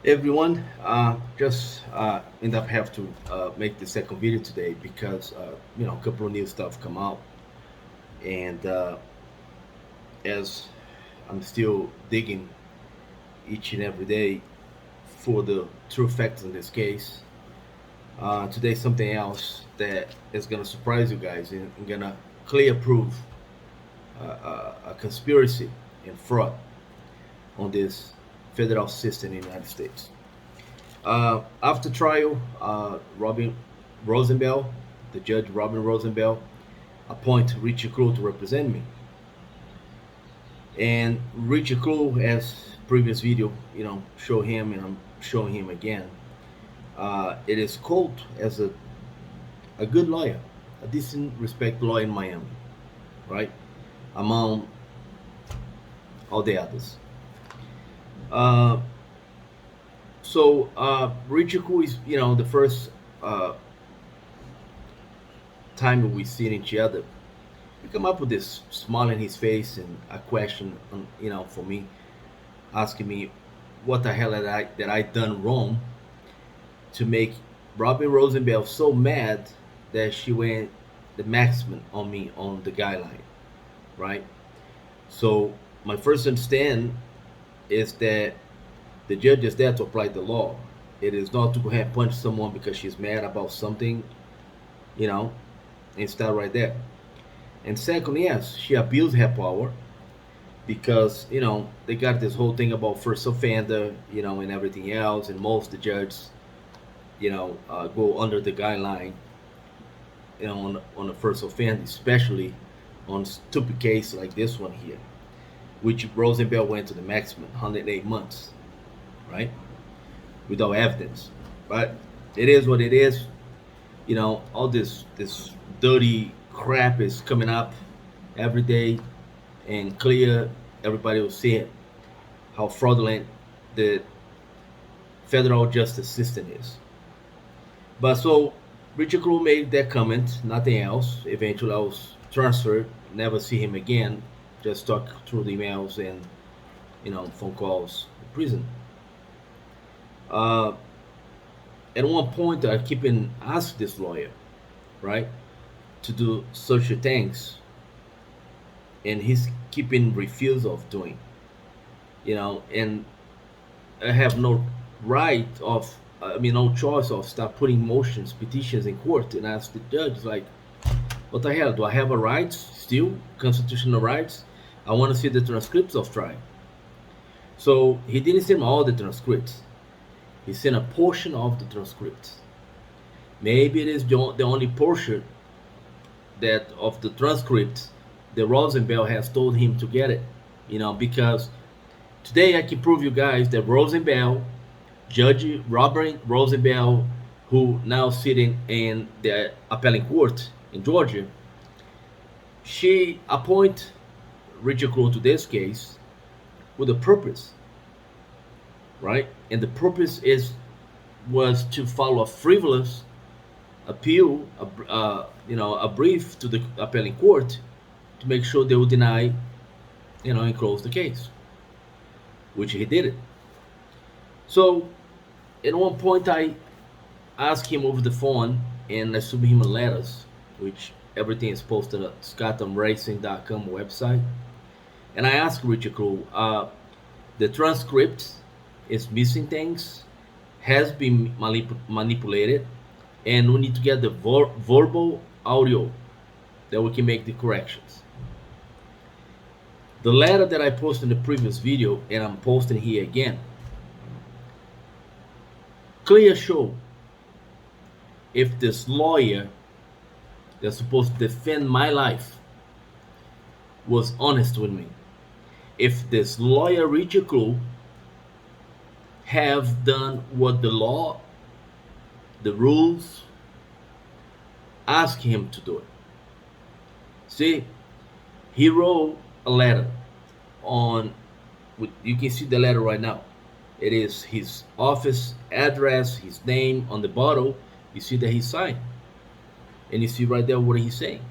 Everyone, just end up have to make the second video today because a couple of new stuff come out, and as I'm still digging each and every day for the true facts in this case, today something else that is gonna surprise you guys and gonna clear prove a conspiracy and fraud on this federal system in the United States. After trial, Robin Rosenbaum, the judge Robin Rosenbaum, appoint Richard Klugh to represent me. And Richard Klugh, as previous video, show him, and I'm showing him again. It is quoted as a good lawyer, a decent, respect lawyer in Miami, right? Among all the others. Uh, Richard Klugh is, the first time we seen each other, we come up with this smile in his face and a question, for me, asking me what the hell that I done wrong to make Robin Rosenbaum so mad that she went the maximum on me on the guideline, right? So my first understand is that the judge is there to apply the law. It is not to go ahead and punch someone because she's mad about something, you know, and start right there. And second, yes, she abused her power because, they got this whole thing about first offender, and everything else, and most of the judges, go under the guideline, on the first offender, especially on stupid case like this one here, which Rosenbaum went to the maximum 108 months, right? Without evidence. But it is what it is. All this dirty crap is coming up every day, and clear, everybody will see it, how fraudulent the federal justice system is. But so Richard Klugh made that comment, nothing else. Eventually I was transferred, never see him again, just talk through the emails and phone calls in prison. uh, at one point I keep in ask this lawyer, right, to do such things, and he's keeping refuse of doing, and I have no right of, no choice of start putting motions, petitions in court and ask the judge, like, what the hell, do I have a right still, constitutional rights? I want to see the transcripts of trial. So he didn't send all the transcripts. He sent a portion of the transcripts. Maybe it is the only portion that of the transcript that Rosenbaum has told him to get it. Because today I can prove you guys that Rosenbaum, Judge Robert Rosenbaum, who now sitting in the appellate court in Georgia, she appoint Richard Klugh to this case with a purpose, right? And the purpose was to follow a frivolous appeal, a brief to the appellate court to make sure they would deny, and close the case, which he did it. So at one point I asked him over the phone and I submitted him letters, which everything is posted at scottamracing.com website. And I asked Richard Klugh, the transcript is missing things, has been manipulated, and we need to get the verbal audio that we can make the corrections. The letter that I posted in the previous video, and I'm posting here again, clear show if this lawyer that's supposed to defend my life was honest with me. If this lawyer Richard Klugh have done what the law, the rules ask him to do it. See, he wrote a letter on, you can see the letter right now. It is his office address, his name on the bottle. You see that he signed, and you see right there what he's saying.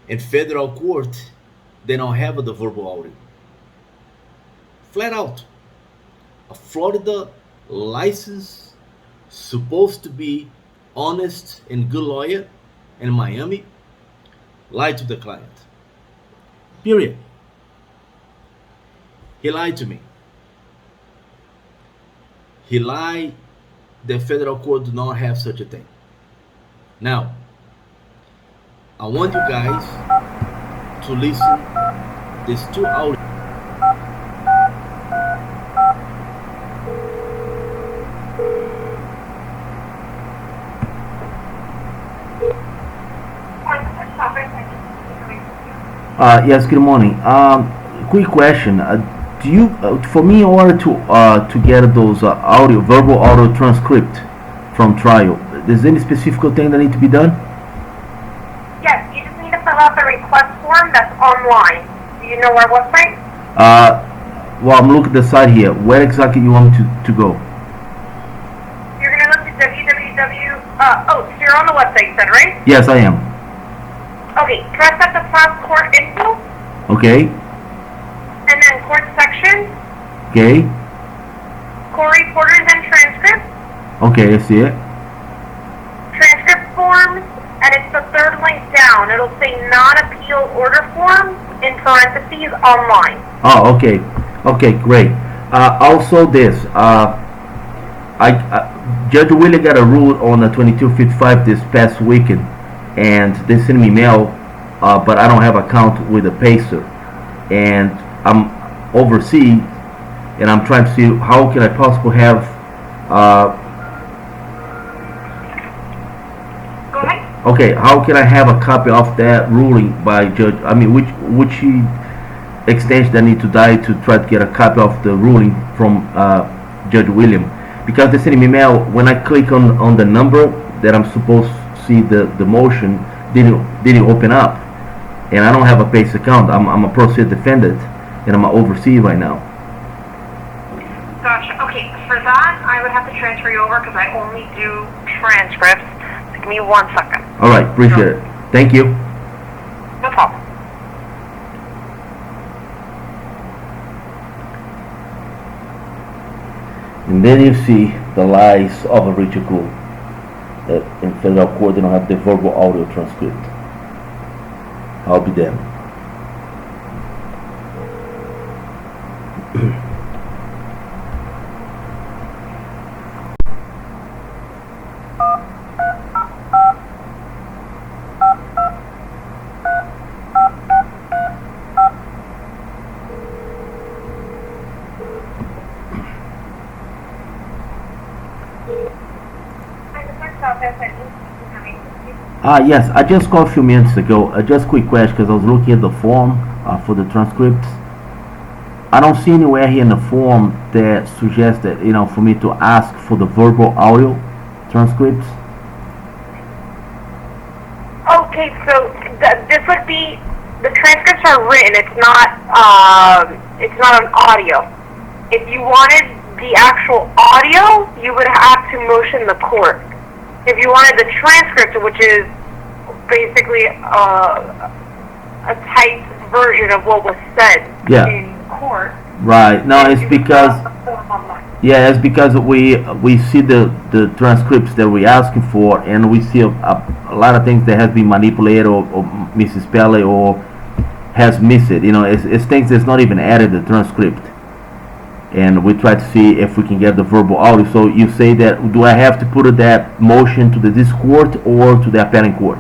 In federal court, they don't have the verbal audio. Flat out. A Florida licensed, supposed to be honest and good lawyer in Miami lied to the client. Period. He lied to me. He lied. The federal court do not have such a thing. Now, I want you guys to listen these two audio. Yes, good morning. Quick question. Do you, for me, in order to get those verbal audio transcript from trial, is there any specific thing that need to be done? Yes, you just need to fill out the request form that's online. Do you know our website? Well, I'm looking at the site here. Where exactly you want me to go? You're going to look at www. So you're on the website, you said, right? Yes, I am. Okay, press at the top court info. Okay. And then court section. Okay. Court reporters and transcripts. Okay, I see it. Transcript forms, and it's the third link down. It'll say non-appeal order form in parentheses online. Oh, okay. Okay, great. Also this, Judge Willie got a rule on the 2255 this past weekend, and they sent me mail, but I don't have account with the Pacer, and I'm overseas, and I'm trying to see how can I possibly have. Go ahead. Okay, how can I have a copy of that ruling by Judge? I mean, which extension I need to die to try to get a copy of the ruling from Judge William? Because they sent me mail, when I click on the number that I'm supposed to see the motion, didn't open up, and I don't have a Pace account. I'm a pro se defendant, and I'm overseas right now. Gotcha. Okay, for that, I would have to transfer you over because I only do transcripts. So give me 1 second. All right, appreciate it. Thank you. No problem. And then you see the lies of a Richard Klugh, that in federal court they don't have the verbal audio transcript. I'll be damned. Yes, I just called a few minutes ago. Just quick question, because I was looking at the form for the transcripts. I don't see anywhere here in the form that suggests that, for me to ask for the verbal audio transcripts. Okay, so this would be, the transcripts are written. It's not an audio. If you wanted the actual audio, you would have to motion the court. If you wanted the transcript, which is basically a typed version of what was said in court. Right. No, it's because it's because we see the transcripts that we're asking for, and we see a lot of things that has been manipulated or misspelled or has missed it. It's things that's not even added the transcript. And we try to see if we can get the verbal audio. So you say that, do I have to put that motion to this court or to the appellate court?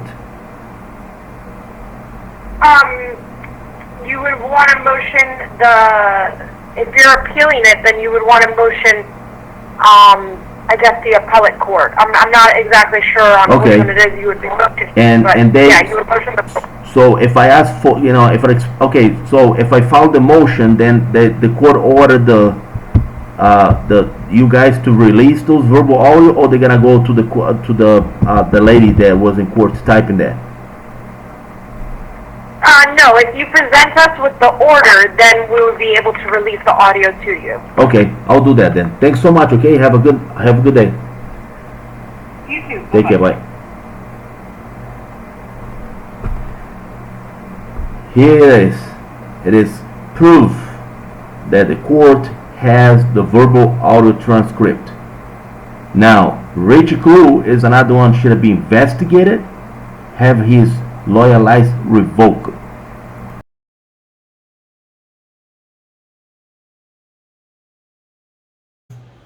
You would want to motion if you're appealing it, then you would want to motion, I guess, the appellate court. I'm not exactly sure on which one it is you would be motioning. You would motion the. So if I ask for, so if I filed the motion, then the court ordered you guys to release those verbal audio, or they're gonna go to the lady that was in court typing that? No, if you present us with the order, then we would be able to release the audio to you. Okay, I'll do that then. Thanks so much. Okay, have a good day. You too. Take care. Bye. Here it is. It is proof that the court has the verbal audio transcript. Now, Richard Klugh is another one should have been investigated, have his lawyer license revoked.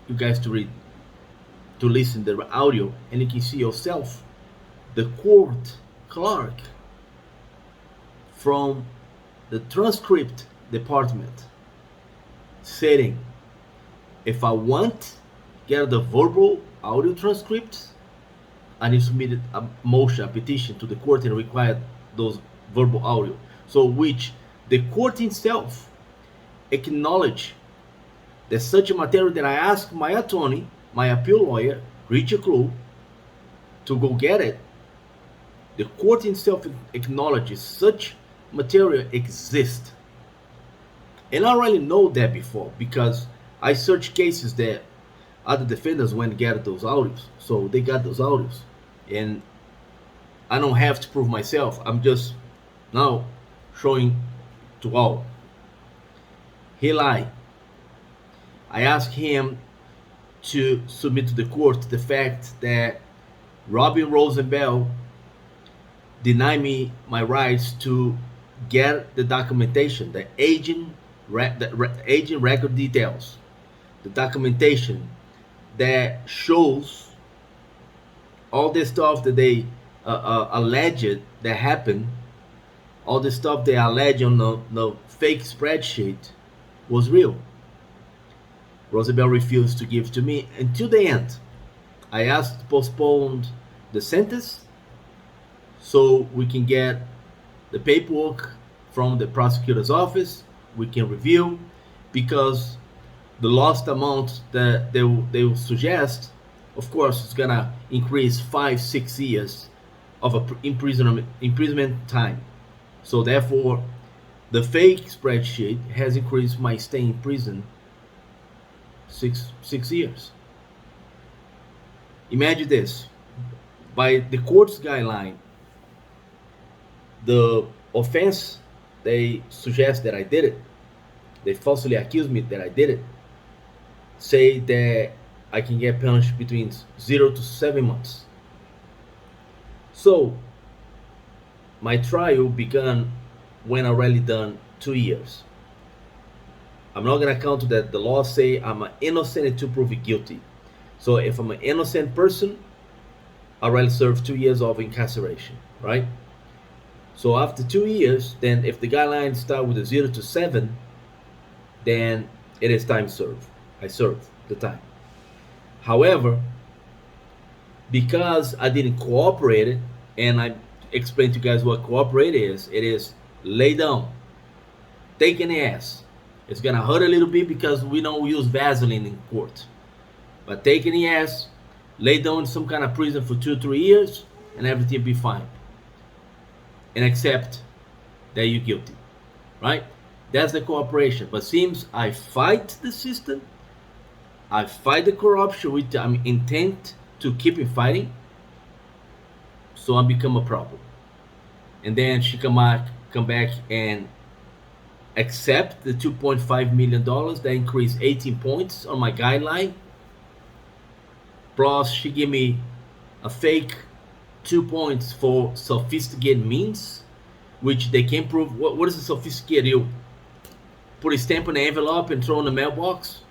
You guys to listen the audio, and you can see yourself the court clerk from the transcript department saying, if I want get the verbal audio transcripts, I need to submit a motion, a petition to the court and require those verbal audio. So which the court itself acknowledge that such a material that I asked my attorney, my appeal lawyer, Richard Klugh, to go get it, the court itself acknowledges such material exists. And I already know that before because I searched cases that other defendants went and get those audios. So they got those audios. And I don't have to prove myself. I'm just now showing to all. He lied. I asked him to submit to the court the fact that Robin Rosenbaum denied me my rights to get the documentation, the agent record details, the documentation that shows all the stuff that they alleged that happened, all the stuff they alleged on the fake spreadsheet was real. Rosenbaum refused to give to me until the end. I asked to postpone the sentence so we can get the paperwork from the prosecutor's office, we can review, because the lost amount that they will suggest, of course, it's gonna increase 5-6 years of imprisonment time. So therefore, the fake spreadsheet has increased my stay in prison 6 years. Imagine this: by the court's guideline, the offense they suggest that I did it, they falsely accuse me that I did it, say that I can get punished between 0 to 7 months. So my trial began when already done 2 years. I'm not gonna count that the law say I'm an innocent until proven guilty. So if I'm an innocent person, I already served 2 years of incarceration, right? So after 2 years, then if the guidelines start with a 0 to 7, then it is time served. I served the time. However, because I didn't cooperate it, and I explained to you guys what cooperate is, it is lay down, take an ass. It's gonna hurt a little bit because we don't use Vaseline in court. But take an ass, lay down in some kind of prison for 2-3 years, and everything will be fine. And accept that you're guilty, right? That's the cooperation. But seems I fight the system, I fight the corruption with intent to keep it fighting, so I become a problem. And then she come back and accept the $2.5 million that increased 18 points on my guideline. Plus, she gave me a fake 2 points for sophisticated means, which they can't prove. What is a sophisticated? You put a stamp on the envelope and throw in the mailbox.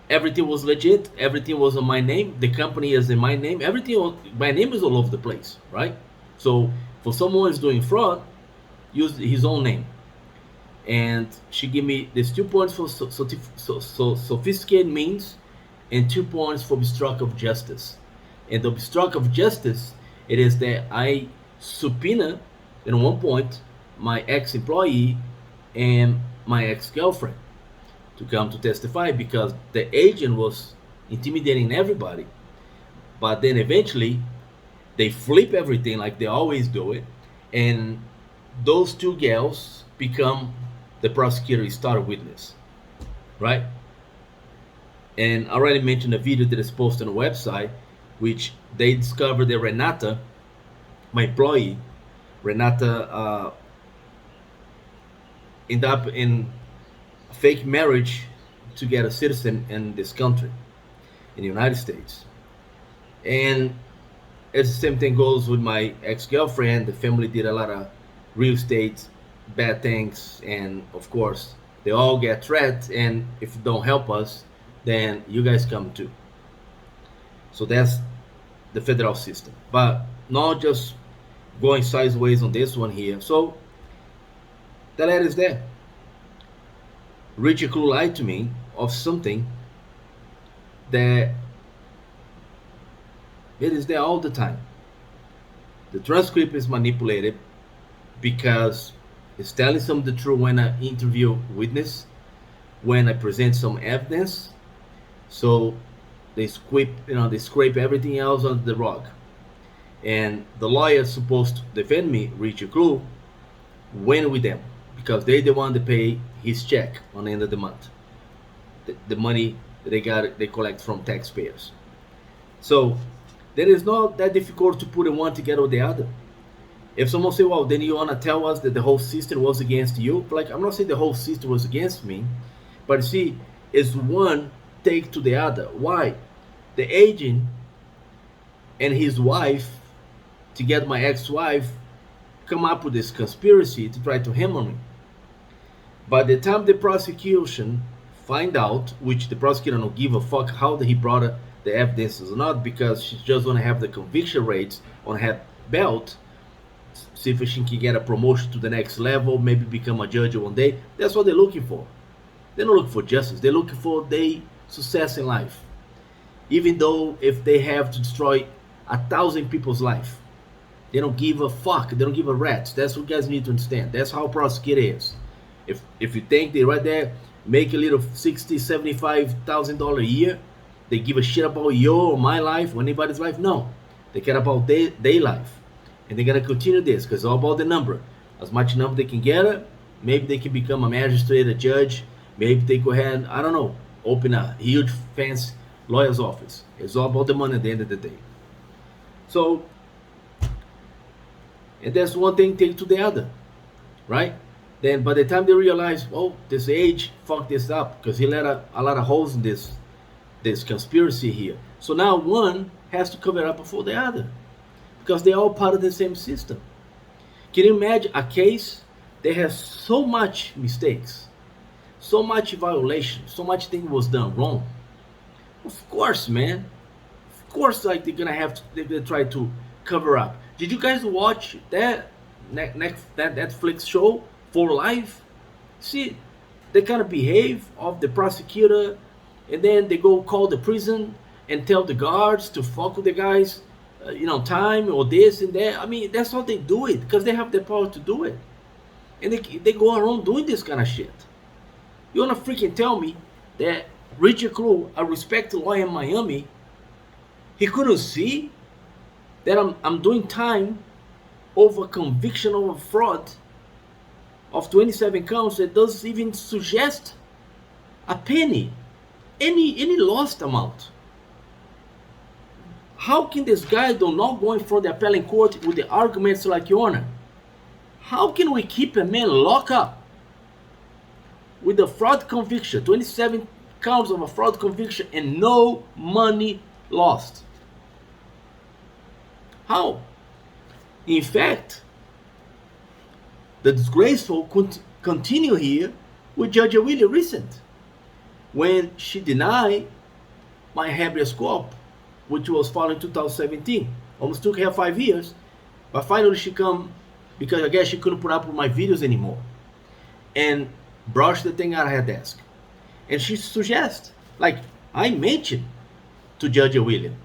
Everything was legit. Everything was on my name. The company is in my name. Everything, my name is all over the place, right? So for someone who's doing fraud, use his own name. And she gave me these 2 points for sophisticated means and 2 points for obstruct of justice. And the obstruct of justice, it is that I subpoena at one point my ex-employee and my ex-girlfriend to come to testify because the agent was intimidating everybody. But then eventually they flip everything like they always do it, and those two gals become the prosecutor's star witness, right? And I already mentioned a video that is posted on the website, which they discovered that Renata, my employee, ended up in a fake marriage to get a citizen in this country, in the United States. And it's the same thing goes with my ex-girlfriend. The family did a lot of real estate bad things, and of course they all get threats, and if you don't help us, then you guys come too. So that's the federal system, but not just going sideways on this one here. So the letter is there. Richard Klugh lied to me of something that it is there all the time. The transcript is manipulated because it's telling some the truth when I interview witness, when I present some evidence. So they scrape everything else under the rug. And the lawyer supposed to defend me, Richard Klugh, went with them because they the one that pay his check on the end of the month. The money that they collect from taxpayers. So then it's not that difficult to put one together with the other. If someone say, well, then you want to tell us that the whole system was against you? Like, I'm not saying the whole system was against me, but you see, it's one take to the other. Why? The agent and his wife, together my ex-wife, come up with this conspiracy to try to hammer me. By the time the prosecution find out, which the prosecutor don't give a fuck how he brought the evidence or not, because she's just gonna have the conviction rates on her belt, see if she can get a promotion to the next level, maybe become a judge one day. That's what they're looking for. They're not looking for justice. They're looking for their success in life. Even though if they have to destroy 1,000 people's life, they don't give a fuck. They don't give a rat. That's what you guys need to understand. That's how a prosecutor is. If you think they right there make a little $60,000, $75,000 a year, they give a shit about your or my life or anybody's life? No. They care about their life. And they're going to continue this because it's all about the number. As much number they can get, maybe they can become a magistrate, a judge. Maybe they go ahead, I don't know, open a huge fancy lawyer's office. It's all about the money at the end of the day. So, and that's one thing take to the other, right? Then by the time they realize, oh, this age fucked this up because he let a lot of holes in this conspiracy here. So now one has to cover up for the other because they're all part of the same system. Can you imagine a case that has so much mistakes, so much violation, so much thing was done wrong? Of course, man. Of course, like they're gonna try to cover up. Did you guys watch that Netflix show For Life? See, they kind of behave of the prosecutor, and then they go call the prison and tell the guards to fuck with the guys, time or this and that. I mean, that's how they do it because they have the power to do it, and they go around doing this kind of shit. You wanna freaking tell me that Richard Klugh, a respected lawyer in Miami, he couldn't see that I'm doing time over conviction over fraud of 27 counts that doesn't even suggest a penny, any lost amount? How can this guy do not go in front of the appellate court with the arguments like your honor? How can we keep a man locked up with a fraud conviction, 27 counts of a fraud conviction, and no money lost? How? In fact, the disgraceful continue here with Judge Willie recent, when she denied my habeas corpus, which was filed in 2017. Almost took her 5 years, but finally she come because I guess she couldn't put up with my videos anymore, and brushed the thing out of her desk. And she suggests, like I mentioned to Judge William,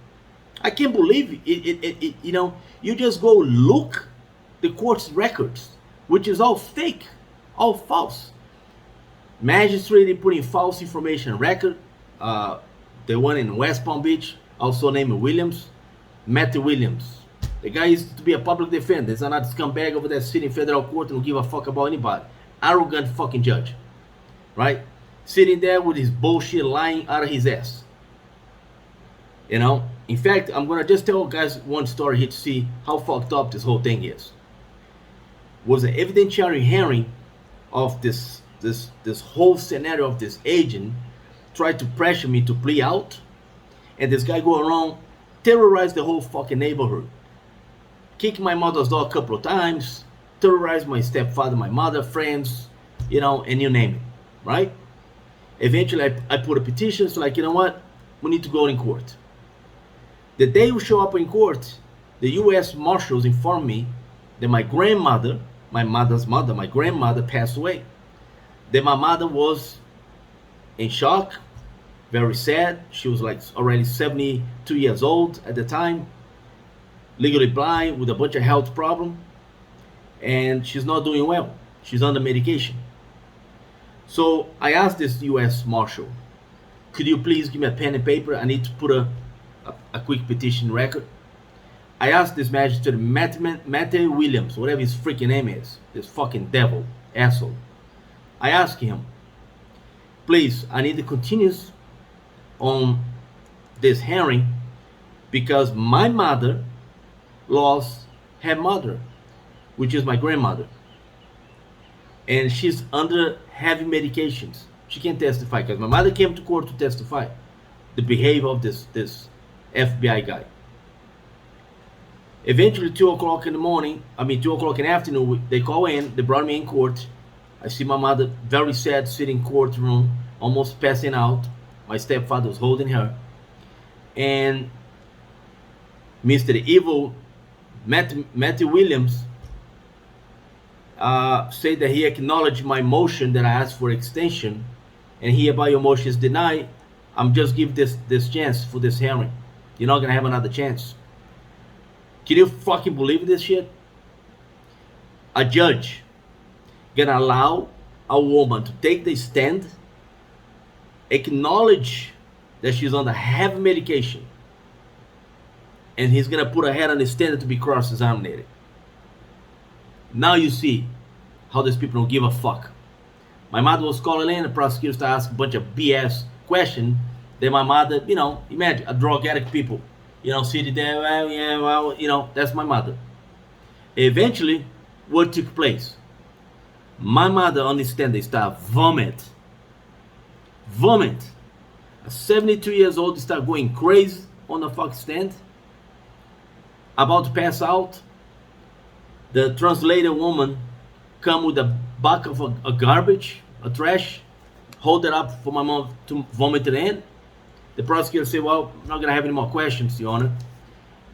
I can't believe it. You just go look the court's records, which is all fake, all false. Magistrate putting false information record. The one in West Palm Beach, also named Williams, Matthew Williams. The guy used to be a public defender. He's not a scumbag over there sitting in federal court and don't give a fuck about anybody. Arrogant fucking judge, right? Sitting there with his bullshit lying out of his ass. In fact, I'm gonna just tell guys one story here to see how fucked up this whole thing is. Was an evidentiary hearing of this whole scenario of this agent tried to pressure me to plea out, and this guy go around terrorize the whole fucking neighborhood, kick my mother's door a couple of times, terrorize my stepfather, my mother, friends, and you name it, right? Eventually, I put a petition. It's like, you know what? We need to go in court. The day we show up in court, the U.S. Marshals informed me that my grandmother, my mother's mother, my grandmother passed away. That my mother was in shock, very sad. She was like already 72 years old at the time, legally blind with a bunch of health problems, and she's not doing well. She's under medication. So I asked this U.S. Marshal, could you please give me a pen and paper? I need to put a quick petition record. I asked this magistrate, Matthew Williams, whatever his freaking name is, this fucking devil, asshole. I asked him, please, I need to continue on this hearing because my mother lost her mother, which is my grandmother. And she's under heavy medications. She can't testify because my mother came to court to testify the behavior of this FBI guy. Eventually, 2 o'clock in the afternoon, they call in, they brought me in court. I see my mother very sad, sitting in courtroom, almost passing out. My stepfather was holding her. And Mr. Evil, Matthew Williams, said that he acknowledged my motion that I asked for extension, and hereby your motion is denied. I'm just give this chance for this hearing. You're not gonna have another chance. Can you fucking believe this shit? A judge gonna allow a woman to take the stand, acknowledge that she's on the heavy medication, and he's gonna put her head on the stand to be cross-examined. Now you see how these people don't give a fuck. My mother was calling in, the prosecutor started asking a bunch of BS questions. Then my mother, imagine a drug addict people, sitting there, that's my mother. Eventually, what took place? My mother on the stand, they start vomit. A 72 years old, they start going crazy on the fucking stand, about to pass out. The translator woman come with a bucket of a garbage, a trash, hold it up for my mom to vomit it in. The prosecutor said, well, I'm not going to have any more questions, Your Honor.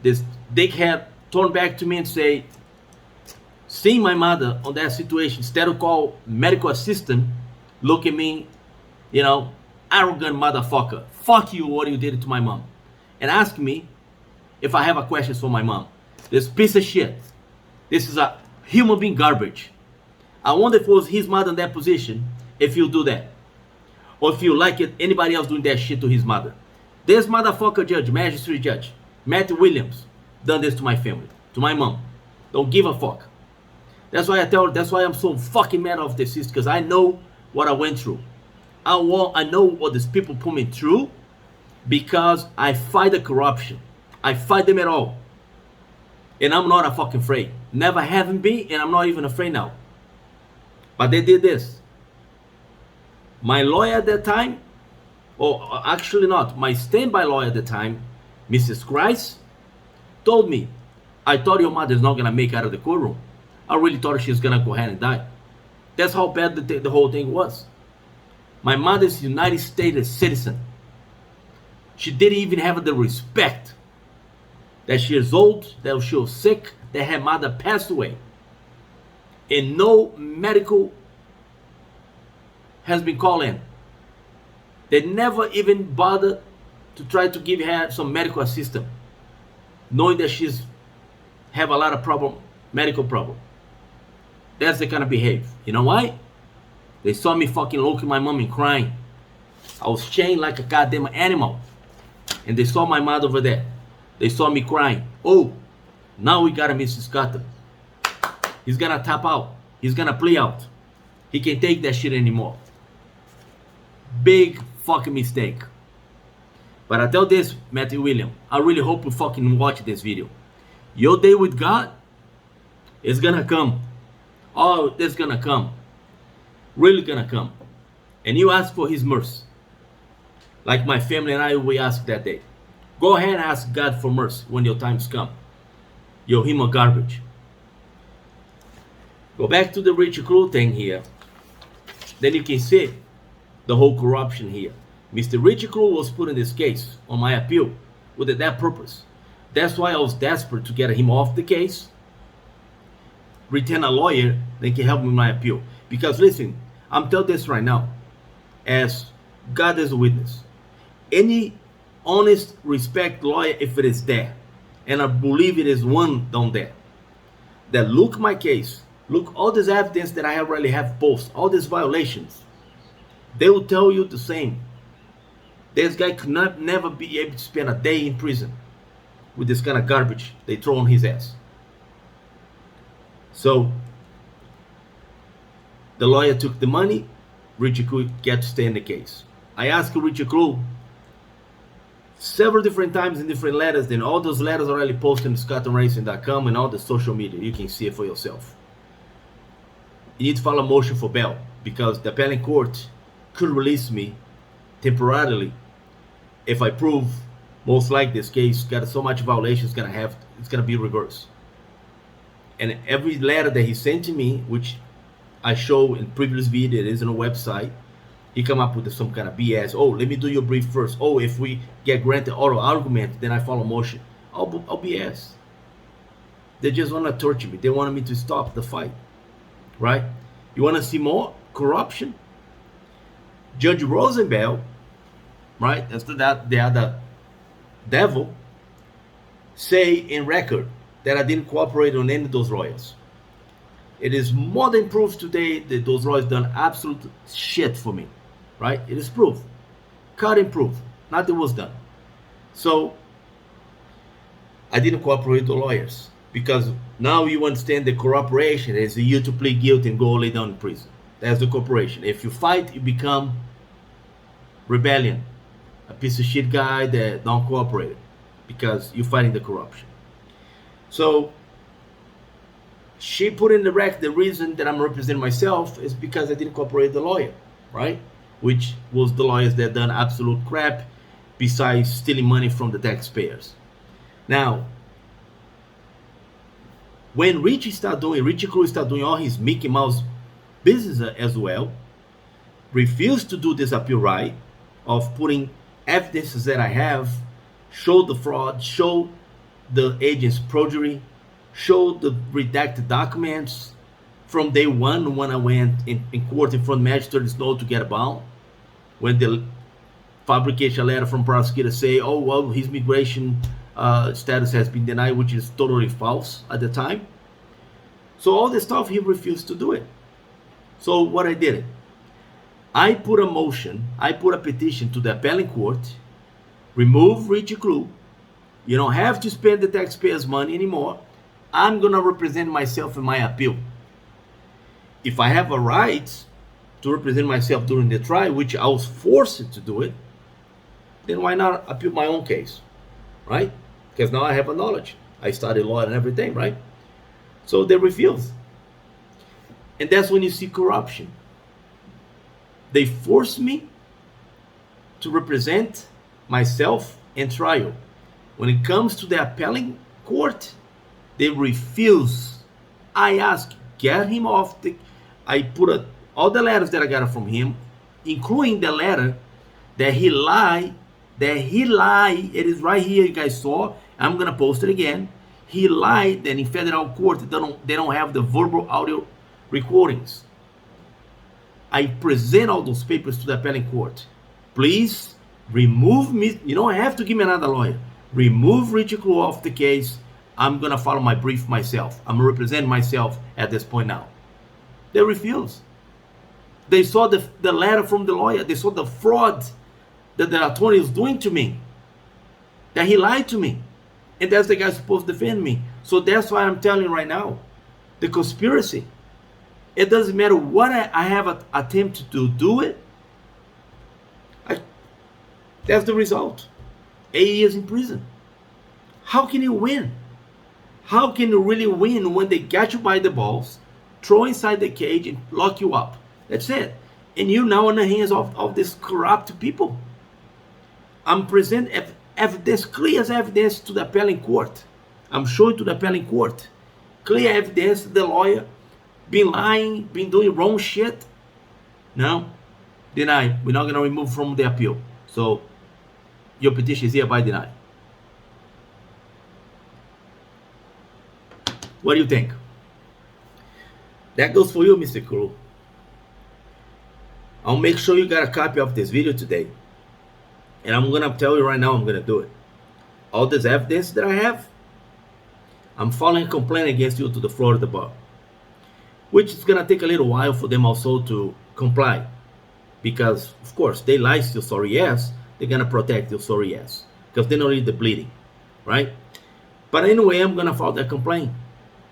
This dickhead turned back to me and say, seeing my mother on that situation, instead of call medical assistant, look at me, arrogant motherfucker. Fuck you, what you did to my mom. And ask me if I have a question for my mom. This piece of shit. This is a human being garbage. I wonder if it was his mother in that position, if he'll do that. Or if you like it, anybody else doing that shit to his mother. This motherfucker judge, magistrate judge, Matthew Williams, done this to my family, to my mom. Don't give a fuck. That's why that's why I'm so fucking mad off this system, because I know what I went through. I know what these people put me through, because I fight the corruption. I fight them at all. And I'm not a fucking afraid. Never haven't been, and I'm not even afraid now. But they did this. My lawyer at that time, or actually not, my standby lawyer at the time, Mrs. Christ, told me, I thought your mother's not going to make it out of the courtroom. I really thought she was going to go ahead and die. That's how bad the whole thing was. My mother's a United States citizen. She didn't even have the respect that she is old, that she was sick, that her mother passed away. And no medical has been called in. They never even bothered to try to give her some medical assistance, knowing that she's have a lot of medical problem. That's the kind of behavior. You know why? They saw me fucking looking at my mom and crying. I was chained like a goddamn animal. And they saw my mother over there. They saw me crying. Oh, now we got a Mrs. Scott. He's gonna tap out. He's gonna play out. He can't take that shit anymore. Big fucking mistake. But I tell this, Matthew William, I really hope you fucking watch this video. Your day with God is gonna come. Oh, it's gonna come. Really gonna come. And you ask for his mercy. Like my family and I, we asked that day. Go ahead and ask God for mercy when your times come. You're him of garbage. Go back to the Richard Klugh thing here. Then you can see the whole corruption here. Mr. Richard Klugh was put in this case on my appeal with that purpose. That's why I was desperate to get him off the case, retain a lawyer that can help me with my appeal. Because listen, I'm telling this right now, as God is a witness. Any honest, respect lawyer, if it is there, and I believe it is one down there, that look my case, look all this evidence that I already have posted, all these violations, they will tell you the same. This guy could never be able to spend a day in prison with this kind of garbage they throw on his ass. So the lawyer took the money, Richard Klugh get to stay in the case. I asked Richard Klugh several different times in different letters, then all those letters already posted on scottonracing.com and all the social media. You can see it for yourself. You need to file a motion for bail because the appellate court could release me temporarily if I prove most likely this case got so much violations it's gonna be reversed. And every letter that he sent to me, which I show in previous video, it is on a website, he come up with some kind of BS. Oh, let me do your brief first. Oh, if we get granted oral argument, then I file a motion. I'll BS. They just want to torture me. They wanted me to stop the fight, right? You want to see more corruption? Judge Rosenbaum, right? That's the other devil, say in record that I didn't cooperate on any of those lawyers. It is more than proof today that those lawyers done absolute shit for me, right? It is proof, cutting proof, nothing was done. So I didn't cooperate with the lawyers because now you understand the cooperation is you to plead guilty and go lay down in prison. That's the cooperation. If you fight, you become rebellion, a piece of shit guy that don't cooperate because you're fighting the corruption. So she put in the record the reason that I'm representing myself is because I didn't cooperate with the lawyer, right? Which was the lawyers that done absolute crap besides stealing money from the taxpayers. Now, when Richard Klugh started doing all his Mickey Mouse business as well, refused to do this appeal right of putting evidences that I have, show the fraud, show the agent's perjury, show the redacted documents from day one when I went in court in front of Magistrate Snow to get a bond, when the fabrication letter from prosecutor say, oh, well, his migration status has been denied, which is totally false at the time. So all this stuff, he refused to do it. So what I did, I put a motion, I put a petition to the appellate court, remove Richard Klugh. You don't have to spend the taxpayers' money anymore. I'm going to represent myself in my appeal. If I have a right to represent myself during the trial, which I was forced to do it, then why not appeal my own case, right? Because now I have a knowledge. I studied law and everything, right? So they refused. And that's when you see corruption. They forced me to represent myself in trial. When it comes to the appellate court, they refuse. I ask, get him off the... I put all the letters that I got from him, including the letter that he lied. It is right here, you guys saw. I'm going to post it again. He lied that in federal court, they don't have the verbal audio recordings. I present all those papers to the appellate court. Please remove me. You don't have to give me another lawyer. Remove Richard Klugh off the case. I'm going to follow my brief myself. I'm representing myself at this point now. They refused. They saw the letter from the lawyer. They saw the fraud that the attorney was doing to me. That he lied to me. And that's the guy supposed to defend me. So that's why I'm telling you right now. The conspiracy. It doesn't matter what I have attempted to do it. That's the result. 8 years in prison. How can you win? How can you really win when they get you by the balls, throw inside the cage and lock you up? That's it. And you're now in the hands of these corrupt people. I'm presenting evidence, clear as evidence to the appellate court. I'm showing to the appellate court. Clear evidence, the lawyer been lying, been doing wrong shit. No, deny. We're not going to remove from the appeal. So your petition is hereby denied. What do you think? That goes for you, Mr. Klugh. I'll make sure you got a copy of this video today. And I'm going to tell you right now, I'm going to do it. All this evidence that I have, I'm filing a complaint against you to the Florida bar. Which is going to take a little while for them also to comply. Because, of course, they lie to your sorry ass. They're going to protect your sorry ass. Because they don't need the bleeding. Right? But anyway, I'm going to file that complaint.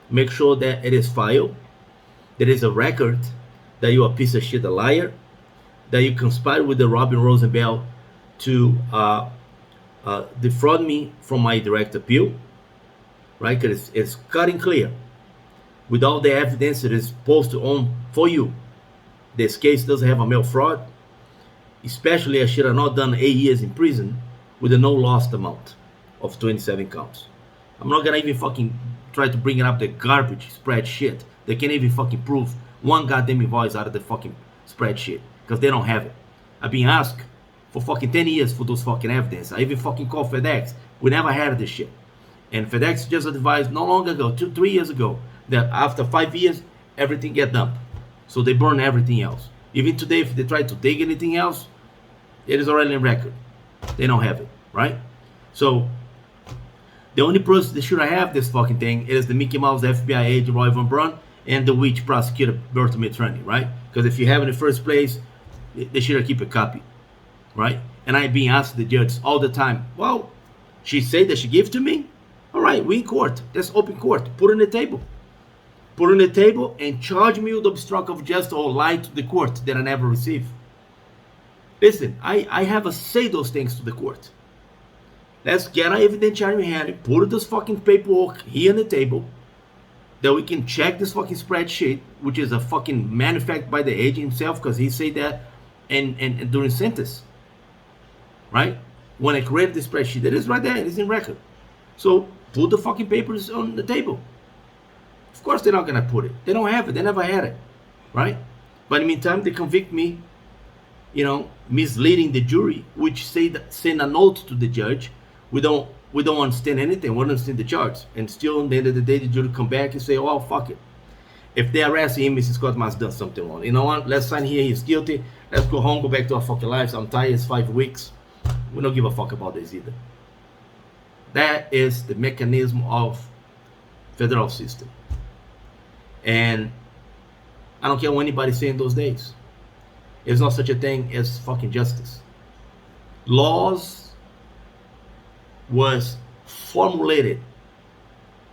Make sure that it is filed. There is a record that you're a piece of shit, a liar. That you conspired with the Robin Rosenbaum to defraud me from my direct appeal. Right? Because it's cutting clear. With all the evidence that is posted on for you. This case doesn't have a mail fraud. Especially I should have not done 8 years in prison with a no lost amount of 27 counts. I'm not gonna even fucking try to bring up the garbage spreadsheet. They can't even fucking prove one goddamn invoice out of the fucking spreadsheet. Because they don't have it. I've been asked for fucking 10 years for those fucking evidence. I even fucking called FedEx. We never had this shit. And FedEx just advised not long ago, 3 years ago, that after 5 years, everything get dumped. So they burn everything else. Even today, if they try to dig anything else, it is already in record. They don't have it, right? So the only person that should have this fucking thing is the Mickey Mouse FBI agent Roy Van Braun and the witch prosecutor Bertha Mitrani, right? Because if you have it in the first place, they should have keep a copy, right? And I've been asked the judge all the time, well, she said that she gave to me. All right, we in court. That's open court. Put it on the table. Put it on the table and charge me with obstruction of justice or lie to the court that I never received. Listen, I have to say those things to the court. Let's get our evidentiary hand, put this fucking paperwork here on the table, that we can check this fucking spreadsheet, which is a fucking manufactured by the agent himself, because he said that and during sentence. Right? When I created the spreadsheet, it is right there, it is in record. So put the fucking papers on the table. Of course they're not gonna put it. They don't have it, they never had it. Right? But in the meantime, they convict me, you know, misleading the jury, which send a note to the judge. We don't understand anything. We don't understand the charge. And still, at the end of the day, the jury come back and say, oh, fuck it. If they arrest him, Mrs. Scott must have done something wrong. You know what? Let's sign here. He's guilty. Let's go home, go back to our fucking lives. I'm tired. It's 5 weeks. We don't give a fuck about this either. That is the mechanism of federal system. And I don't care what anybody say in those days. There's not such a thing as fucking justice. Laws was formulated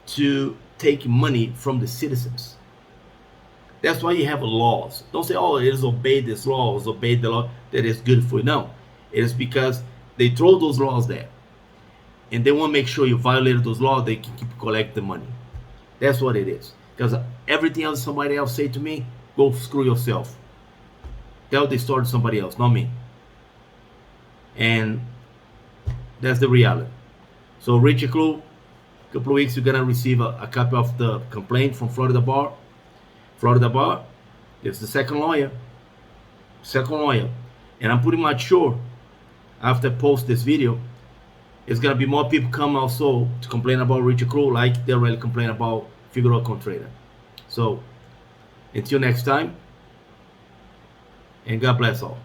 to take money from the citizens. That's why you have laws. Don't say, oh, it is obey this law, it's obey the law that is good for you. No, it is because they throw those laws there. And they want to make sure you violated those laws, they can keep collect the money. That's what it is. Because everything else somebody else say to me, go screw yourself. Tell the story to somebody else, not me. And that's the reality. So Richard Klugh, a couple of weeks you're gonna receive a copy of the complaint from Florida Bar. Florida Bar is the second lawyer. And I'm pretty much sure after I post this video, it's gonna be more people come also to complain about Richard Klugh like they already complain about Figueroa Contreras. So until next time, and God bless all.